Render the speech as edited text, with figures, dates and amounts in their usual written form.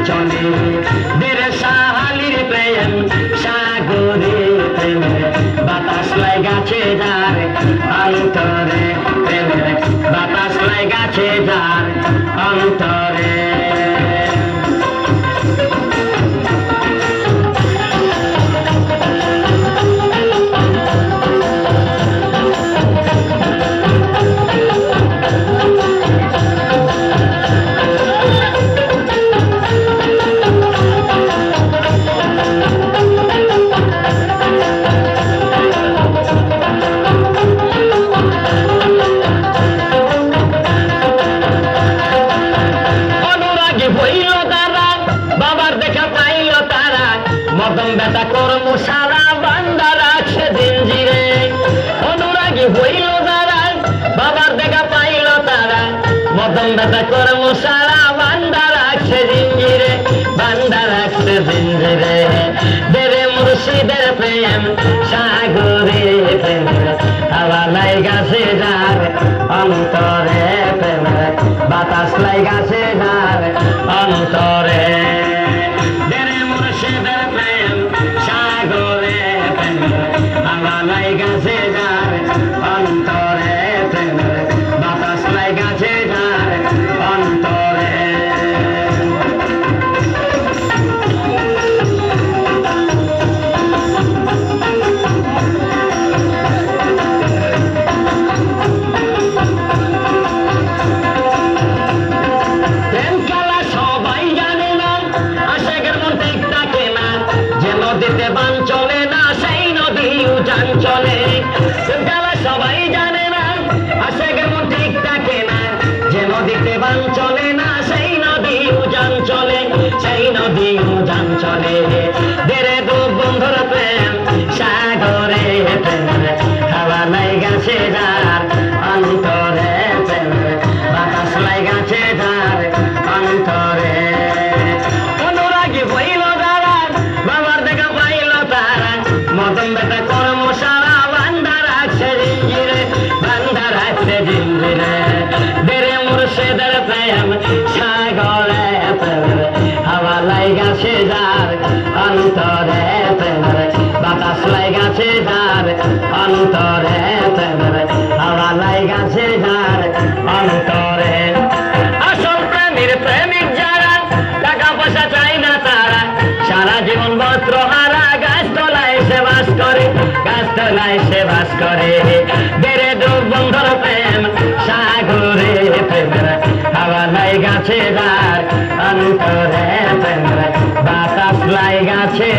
চলে দেরে সাহালির প্রেম সাগরে প্রেমের বাতাস লাগাছে যার অন্তরে প্রেমের বাতাস লাগাছে যার অন্তরে মদন বেটা কর্ম সারা বান্দা রাখছে জিঞ্জিরে অনুরাগী হইল যারা বাবার দেখা পাইল তারা মদন বেটা কর্ম সারা বান্দা রাখছে জিঞ্জিরে বান্দা রাখছে জিঞ্জিরে দেরে মুর্শিদের প্রেম সাগরে প্রেম হাওয়া লাগাছে যার অন্তরে প্রেম বাতাস লাগাছে যার অন্তরে লাগাছে যার অন্তরে প্রেমের বাতাস লাগাছে যার অন্তরে প্রেম খেলা সবাই জানে না আশেকের মন ঠিক থাকে না যে নদীতে বান চলে না সেই নদী উজান চলে খেলা সবাই জানে না আশেকের মন ঠিক থাকে না যে নদীতে বান চলে না সেই নদী উজান চলে সেই নদী উজান চলে দেরে দু বন্ধুর প্রেম সাগরে প্রেম হাওয়া লাগাছে যার অন্তরে প্রেম বাতাস লাগাছে যার অন্তরে অনুরাগী হইল যারা বাবার দেখা পাইল তারা মদন বেটা কর্ম সারা বান্দা রাখছে জিঞ্জিরে বান্দা রাখছে জিঞ্জিরে দেরে মুর্শিদের প্রেম সাগরে প্রেম হাওয়া লাগাছে যার অন্তরে প্রেম বাতাস লাগাছে যার অন্তরে প্রেম হাওয়া লাগাছে যার অন্তরে আসল প্রেমের প্রেমিক যারা টাকা পয়সা চাই না তারা সারা জীবন বস্ত্র হারা গাছ তলায় সে বাস করে গাছ তলায় সে বাস করে দেরে দু বন্ধুর প্রেম সাগরে প্রেমের হাওয়া লাগাছে যার অন্তরে প্রেমের বাতাস লাগাছে